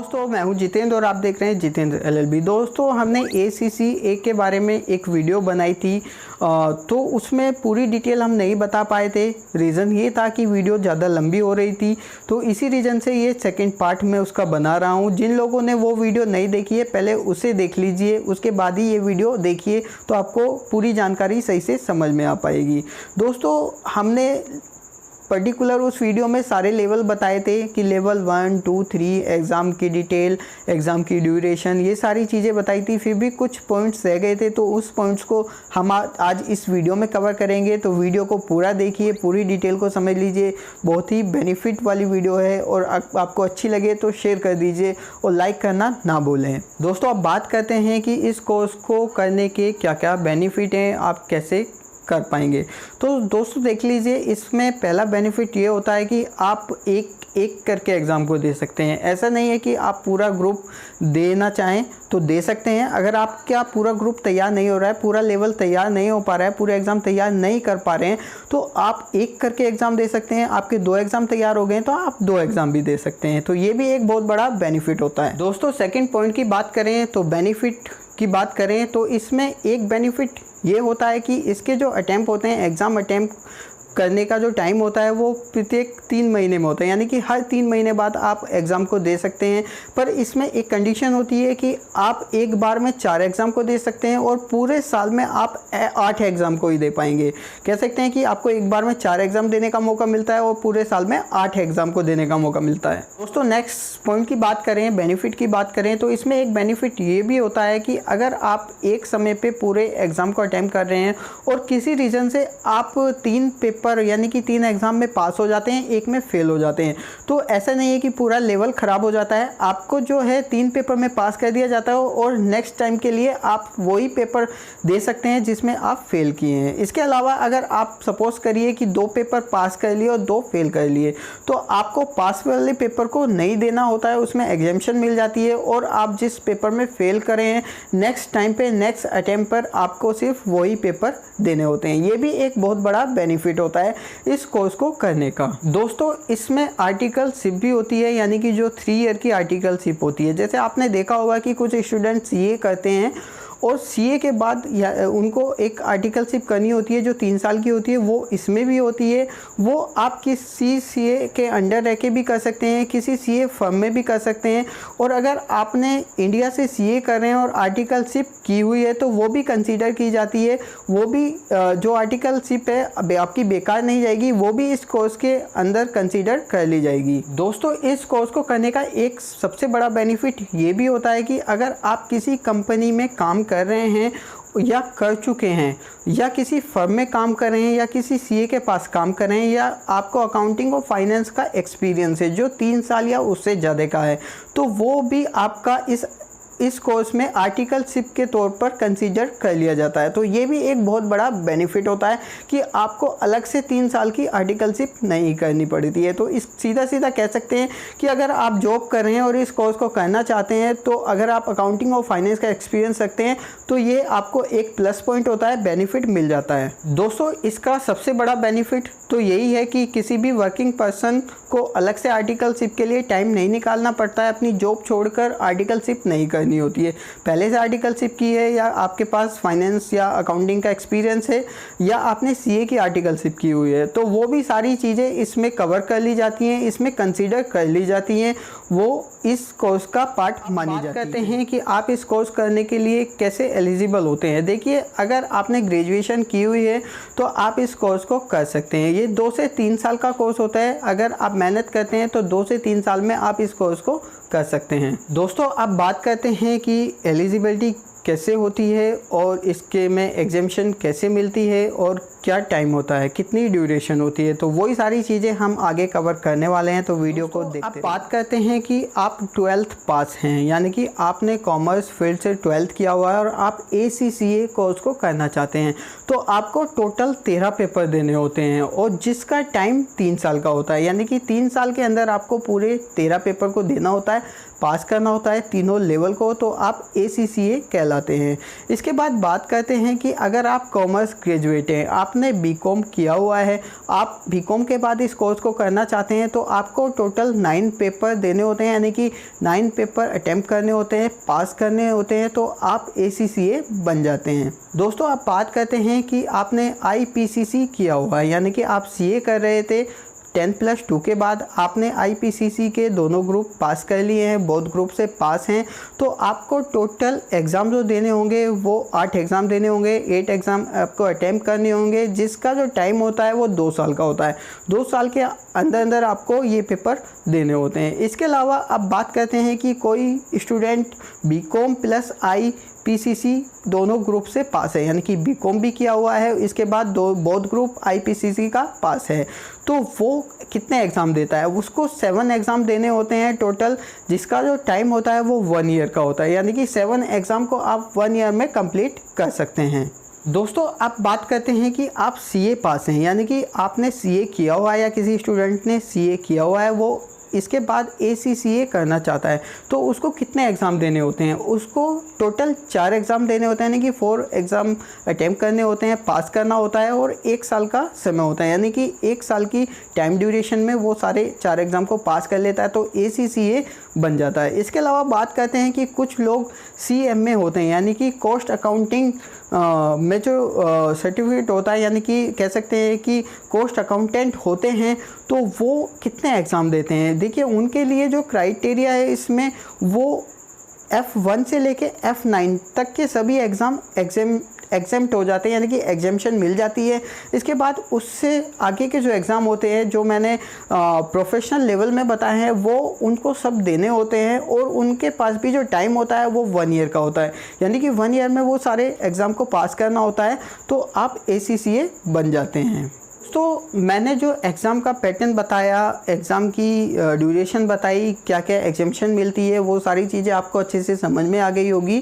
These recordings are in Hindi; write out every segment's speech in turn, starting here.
दोस्तों मैं हूं जितेंद्र और आप देख रहे हैं जितेंद्र LLB। दोस्तों हमने ACCA के बारे में एक वीडियो बनाई थी तो उसमें पूरी डिटेल हम नहीं बता पाए थे। रीज़न ये था कि वीडियो ज़्यादा लंबी हो रही थी, तो इसी रीज़न से ये सेकंड पार्ट में उसका बना रहा हूं। जिन लोगों ने वो वीडियो नहीं देखी है पहले उसे देख लीजिए, उसके बाद ही ये वीडियो देखिए तो आपको पूरी जानकारी सही से समझ में आ पाएगी। दोस्तों हमने पर्टिकुलर उस वीडियो में सारे लेवल बताए थे कि लेवल 1, 2, 3, एग्ज़ाम की डिटेल, एग्ज़ाम की ड्यूरेशन, ये सारी चीज़ें बताई थी। फिर भी कुछ पॉइंट्स रह गए थे तो उस पॉइंट्स को हम आज इस वीडियो में कवर करेंगे। तो वीडियो को पूरा देखिए, पूरी डिटेल को समझ लीजिए। बहुत ही बेनिफिट वाली वीडियो है और आपको अच्छी लगे तो शेयर कर दीजिए और लाइक करना ना भूलें। दोस्तों अब बात करते हैं कि इस कोर्स को करने के क्या क्या बेनिफिट हैं, आप कैसे कर पाएंगे। तो दोस्तों देख लीजिए, इसमें पहला बेनिफिट ये होता है कि आप एक एक करके एग्ज़ाम को दे सकते हैं। ऐसा नहीं है कि आप पूरा ग्रुप देना चाहें तो दे सकते हैं। अगर आपका पूरा ग्रुप तैयार नहीं हो रहा है, पूरा लेवल तैयार नहीं हो पा रहा है, पूरे एग्ज़ाम तैयार नहीं कर पा रहे हैं, तो आप एक करके एग्ज़ाम दे सकते हैं। आपके 2 एग्ज़ाम तैयार हो गए तो आप 2 एग्ज़ाम भी दे सकते हैं। तो ये भी एक बहुत बड़ा बेनिफिट होता है। दोस्तों सेकेंड पॉइंट की बात करें तो बेनिफिट की बात करें तो इसमें एक बेनिफिट ये होता है कि इसके जो अटैम्प्ट होते हैं, एग्ज़ाम अटैम्प्ट करने का जो टाइम होता है वो प्रत्येक 3 महीने में होता है, यानी कि हर 3 महीने बाद आप एग्ज़ाम को दे सकते हैं। पर इसमें एक कंडीशन होती है कि आप एक बार में 4 एग्ज़ाम को दे सकते हैं और पूरे साल में आप 8 एग्ज़ाम को ही दे पाएंगे। कह सकते हैं कि आपको एक बार में 4 एग्ज़ाम देने का मौका मिलता है और पूरे साल में 8 एग्ज़ाम को देने का मौका मिलता है। दोस्तों नेक्स्ट पॉइंट की बात करें, बेनिफिट की बात करें तो इसमें एक बेनिफिट ये भी होता है कि अगर आप एक समय पे पूरे एग्ज़ाम को अटैम्प्ट कर रहे हैं और किसी रीज़न से आप 3 पेपर यानी कि 3 एग्ज़ाम में पास हो जाते हैं, एक में फेल हो जाते हैं, तो ऐसा नहीं है कि पूरा लेवल ख़राब हो जाता है। आपको जो है 3 पेपर में पास कर दिया जाता है और नेक्स्ट टाइम के लिए आप वही पेपर दे सकते हैं जिसमें आप फेल किए हैं। इसके अलावा अगर आप सपोज़ करिए कि 2 पेपर पास कर लिए और 2 फेल कर लिए, तो आपको पास वाले पेपर को नहीं देना होता है, उसमें एग्जेम्पशन मिल जाती है और आप जिस पेपर में फेल करें हैं नेक्स्ट टाइम पे, नेक्स्ट अटैम्प्ट पर आपको सिर्फ वही पेपर देने होते हैं। ये भी एक बहुत बड़ा बेनिफिट होता है इस कोर्स को करने का। दोस्तों इसमें आर्टिकलशिप भी होती है, यानी कि जो 3 ईयर की आर्टिकलशिप होती है। जैसे आपने देखा होगा कि कुछ स्टूडेंट्स ये करते हैं और CA के बाद उनको एक आर्टिकलशिप करनी होती है जो 3 साल की होती है, वो इसमें भी होती है। वो आप किसी CA के अंडर रह के भी कर सकते हैं, किसी CA फर्म में भी कर सकते हैं। और अगर आपने इंडिया से CA कर रहे हैं और आर्टिकलशिप की हुई है तो वो भी कंसीडर की जाती है। वो भी जो आर्टिकलशिप है आपकी बेकार नहीं जाएगी, वो भी इस कोर्स के अंदर कंसीडर कर ली जाएगी। दोस्तों इस कोर्स को करने का एक सबसे बड़ा बेनिफिट ये भी होता है कि अगर आप किसी कंपनी में काम कर रहे हैं या कर चुके हैं, या किसी फर्म में काम कर रहे हैं, या किसी CA के पास काम कर रहे हैं, या आपको अकाउंटिंग और फाइनेंस का एक्सपीरियंस है जो 3 साल या उससे ज़्यादा का है, तो वो भी आपका इस कोर्स में आर्टिकलशिप के तौर पर कंसीडर कर लिया जाता है। तो ये भी एक बहुत बड़ा बेनिफिट होता है कि आपको अलग से 3 साल की आर्टिकलशिप नहीं करनी पड़ती है। तो इस सीधा कह सकते हैं कि अगर आप जॉब कर रहे हैं और इस कोर्स को करना चाहते हैं, तो अगर आप अकाउंटिंग और फाइनेंस का एक्सपीरियंस रखते हैं तो ये आपको एक प्लस पॉइंट होता है, बेनिफिट मिल जाता है। दोस्तों इसका सबसे बड़ा बेनिफिट तो यही है कि किसी भी वर्किंग पर्सन को अलग से आर्टिकलशिप के लिए टाइम नहीं निकालना पड़ता है। अपनी जॉब छोड़कर आर्टिकलशिप नहीं करनी होती है। पहले से आर्टिकलशिप की है, या आपके पास फाइनेंस या अकाउंटिंग का एक्सपीरियंस है, या आपने CA की आर्टिकलशिप की हुई है, तो वो भी सारी चीज़ें इसमें कवर कर ली जाती हैं, इसमें कंसीडर कर ली जाती हैं, वो इस कोर्स का पार्ट मानी जाती है। कहते हैं कि आप इस कोर्स करने के लिए कैसे एलिजिबल होते हैं। देखिए अगर आपने ग्रेजुएशन की हुई है तो आप इस कोर्स को कर सकते हैं। ये 2 से 3 साल का कोर्स होता है। अगर आप मेहनत करते हैं तो 2 से 3 साल में आप इस कोर्स को कर सकते हैं। दोस्तों अब बात करते हैं कि एलिजिबिलिटी कैसे होती है और इसके में एग्जेम्पशन कैसे मिलती है और क्या टाइम होता है, कितनी ड्यूरेशन होती है। तो वही सारी चीज़ें हम आगे कवर करने वाले हैं, तो वीडियो को देखते हैं। बात करते हैं कि आप 12th पास हैं, यानी कि आपने कॉमर्स फील्ड से 12th किया हुआ है और आप ACCA कोर्स को करना चाहते हैं, तो आपको टोटल 13 पेपर देने होते हैं और जिसका टाइम 3 साल का होता है। यानी कि 3 साल के अंदर आपको पूरे 13 पेपर को देना होता है, पास करना होता है तीनों लेवल को, तो आप ACCA कहलाते हैं। इसके बाद बात करते हैं कि अगर आप कॉमर्स ग्रेजुएट हैं, आप आपने बीकॉम किया हुआ है, आप बीकॉम के बाद इस कोर्स को करना चाहते हैं, तो आपको टोटल 9 पेपर देने होते हैं, यानी कि 9 पेपर अटेम्प्ट करने होते हैं, पास करने होते हैं, तो आप ACCA बन जाते हैं। दोस्तों आप बात करते हैं कि आपने IPCC किया हुआ है, यानी कि आप CA कर रहे थे 10+2 के बाद आपने IPCC के दोनों ग्रुप पास कर लिए हैं, बोथ ग्रुप से पास हैं, तो आपको टोटल एग्ज़ाम जो देने होंगे वो 8 एग्ज़ाम देने होंगे, 8 एग्ज़ाम आपको अटैम्प्ट करने होंगे, जिसका जो टाइम होता है वो 2 साल का होता है। 2 साल के अंदर अंदर आपको ये पेपर देने होते हैं। इसके अलावा अब बात करते हैं कि कोई स्टूडेंट BCom प्लस IPCC दोनों ग्रुप से पास है, यानी कि BCom भी किया हुआ है, इसके बाद बोथ ग्रुप IPCC का पास है, तो वो कितने एग्ज़ाम देता है? उसको 7 एग्ज़ाम देने होते हैं टोटल, जिसका जो टाइम होता है वो 1 ईयर का होता है, यानी कि 7 एग्ज़ाम को आप 1 ईयर में कंप्लीट कर सकते हैं। दोस्तों आप बात करते हैं कि आप CA पास हैं, यानी कि आपने CA किया हुआ है या किसी स्टूडेंट ने CA किया हुआ है, वो इसके बाद ACCA करना चाहता है, तो उसको कितने एग्ज़ाम देने होते हैं? उसको टोटल 4 एग्ज़ाम देने होते हैं, यानी कि 4 एग्ज़ाम अटैम्प्ट करने होते हैं, पास करना होता है, और 1 साल का समय होता है, यानी कि 1 साल की टाइम ड्यूरेशन में वो सारे 4 एग्ज़ाम को पास कर लेता है, तो ACCA बन जाता है। इसके अलावा बात करते हैं कि कुछ लोग CMA होते हैं, यानी कि कॉस्ट अकाउंटिंग में जो सर्टिफिकेट होता है, यानी कि कह सकते हैं कि कॉस्ट अकाउंटेंट होते हैं, तो वो कितने एग्ज़ाम देते हैं? देखिए उनके लिए जो क्राइटेरिया है इसमें, वो F1 से लेके F9 तक के सभी एग्ज़ाम एग्जेम्प्ट हो जाते हैं, यानी कि एग्जेम्पशन मिल जाती है। इसके बाद उससे आगे के जो एग्ज़ाम होते हैं, जो मैंने प्रोफेशनल लेवल में बताए हैं, वो उनको सब देने होते हैं, और उनके पास भी जो टाइम होता है वो 1 ईयर का होता है, यानी कि 1 ईयर में वो सारे एग्ज़ाम को पास करना होता है, तो आप ACCA बन जाते हैं। तो मैंने जो एग्ज़ाम का पैटर्न बताया, एग्ज़ाम की ड्यूरेशन बताई, क्या क्या एग्जेम्पशन मिलती है, वो सारी चीज़ें आपको अच्छे से समझ में आ गई होगी,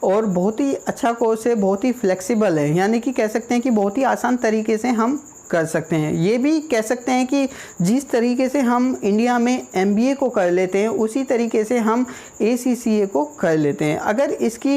और बहुत ही अच्छा कोर्स है, बहुत ही फ्लेक्सिबल है, यानी कि कह सकते हैं कि बहुत ही आसान तरीके से हम कर सकते हैं। ये भी कह सकते हैं कि जिस तरीके से हम इंडिया में MBA को कर लेते हैं, उसी तरीके से हम ACCA को कर लेते हैं। अगर इसकी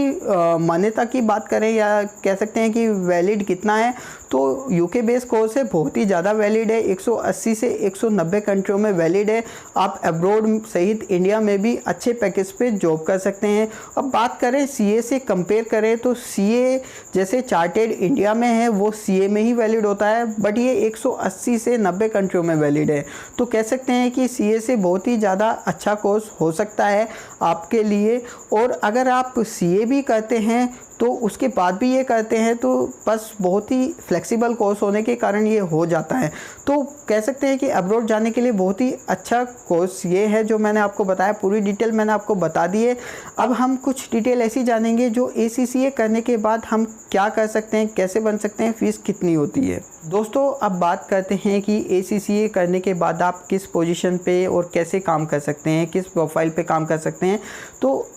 मान्यता की बात करें, या कह सकते हैं कि वैलिड कितना है, तो UK बेस कोर्स है, बहुत ही ज़्यादा वैलिड है, 180 से 190 कंट्रियों में वैलिड है। आप अब्रॉड सहित इंडिया में भी अच्छे पैकेज पे जॉब कर सकते हैं। अब बात करें CA से कंपेयर करें, तो CA जैसे चार्टेड इंडिया में है, वो CA में ही वैलिड होता है, बट ये 180 से 90 कंट्रियों में वैलिड है, तो कह सकते हैं कि CA से बहुत ही ज़्यादा अच्छा कोर्स हो सकता है आपके लिए। और अगर आप CA भी करते हैं, तो उसके बाद भी ये करते हैं, तो बस बहुत ही फ्लेक्सिबल कोर्स होने के कारण ये हो जाता है, तो कह सकते हैं कि अब्रॉड जाने के लिए बहुत ही अच्छा कोर्स ये है जो मैंने आपको बताया। पूरी डिटेल मैंने आपको बता दी है। अब हम कुछ डिटेल ऐसी जानेंगे जो ACCA करने के बाद हम क्या कर सकते हैं, कैसे बन सकते हैं, फ़ीस कितनी होती है। दोस्तों अब बात करते हैं कि ACCA करने के बाद आप किस पोजीशन पे और कैसे काम कर सकते हैं, किस प्रोफाइल पे काम कर सकते हैं। तो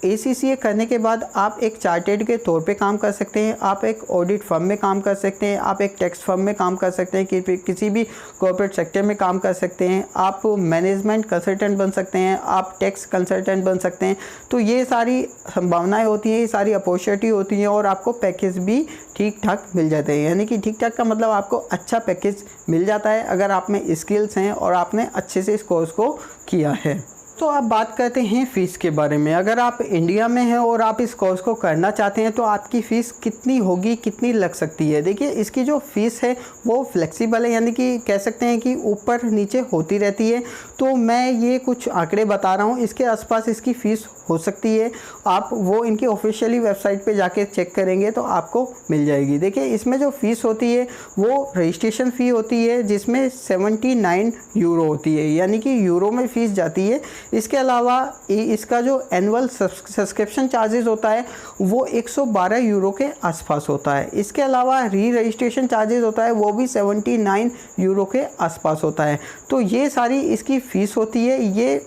ACCA करने के बाद आप एक चार्टेड के तौर पे काम कर सकते हैं, आप एक ऑडिट फर्म में काम कर सकते हैं, आप एक टैक्स फर्म में काम कर सकते हैं, किसी भी कॉर्पोरेट सेक्टर में काम कर सकते हैं, आप मैनेजमेंट कंसल्टेंट बन सकते हैं, आप टैक्स कंसल्टेंट बन सकते हैं। तो ये सारी संभावनाएं होती हैं, ये सारी अपॉर्चुनिटी होती हैं, और आपको पैकेज भी ठीक ठाक मिल जाते हैं, यानी कि ठीक ठाक का मतलब आपको अच्छा पैकेज मिल जाता है अगर आप में स्किल्स हैं और आपने अच्छे से इस कोर्स को किया है। तो आप बात करते हैं फ़ीस के बारे में। अगर आप इंडिया में हैं और आप इस कोर्स को करना चाहते हैं, तो आपकी फ़ीस कितनी होगी, कितनी लग सकती है? देखिए इसकी जो फ़ीस है वो फ्लेक्सिबल है, यानी कि कह सकते हैं कि ऊपर नीचे होती रहती है। तो मैं ये कुछ आंकड़े बता रहा हूँ, इसके आसपास इसकी फ़ीस हो सकती है। आप वो इनकी ऑफिशियली वेबसाइट पे जाके चेक करेंगे तो आपको मिल जाएगी। देखिए इसमें जो फ़ीस होती है वो रजिस्ट्रेशन फ़ी होती है, जिसमें 79 यूरो होती है, यानी कि यूरो में फ़ीस जाती है। इसके अलावा इसका जो एनुअल सब्सक्रिप्शन चार्जेस होता है वो 112 यूरो के आसपास होता है। इसके अलावा री रजिस्ट्रेशन चार्जेस होता है, वो भी 79 यूरो के आसपास होता है। तो ये सारी इसकी फ़ीस होती है, ये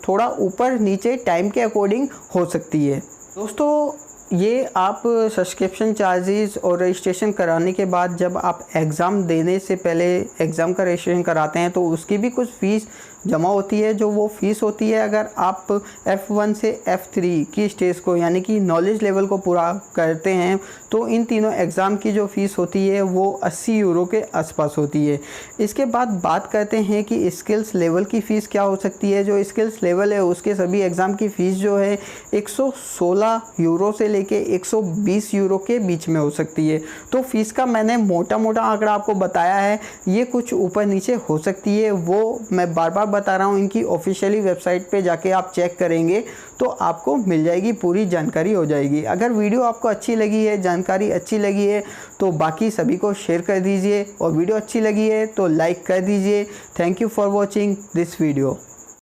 थोड़ा ऊपर नीचे टाइम के अकॉर्डिंग हो सकती है। दोस्तों ये आप सब्सक्रिप्शन चार्जेस और रजिस्ट्रेशन कराने के बाद जब आप एग्ज़ाम देने से पहले एग्ज़ाम का रजिस्ट्रेशन कराते हैं तो उसकी भी कुछ फ़ीस जमा होती है, जो वो फ़ीस होती है अगर आप F1 से F3 की स्टेज को यानी कि नॉलेज लेवल को पूरा करते हैं तो इन तीनों एग्ज़ाम की जो फ़ीस होती है वो 80 यूरो के आसपास होती है। इसके बाद बात करते हैं कि स्किल्स लेवल की फ़ीस क्या हो सकती है। जो स्किल्स लेवल है उसके सभी एग्ज़ाम की फ़ीस जो है 116 यूरो से लेके 120 यूरो के बीच में हो सकती है। तो फ़ीस का मैंने मोटा मोटा आंकड़ा आपको बताया है, ये कुछ ऊपर नीचे हो सकती है, वो मैं बार बार बता रहा हूँ। इनकी ऑफिशियली वेबसाइट पे जाके आप चेक करेंगे तो आपको मिल जाएगी, पूरी जानकारी हो जाएगी। अगर वीडियो आपको अच्छी लगी है, जानकारी अच्छी लगी है तो बाकी सभी को शेयर कर दीजिए, और वीडियो अच्छी लगी है तो लाइक कर दीजिए। Thank you for watching this video.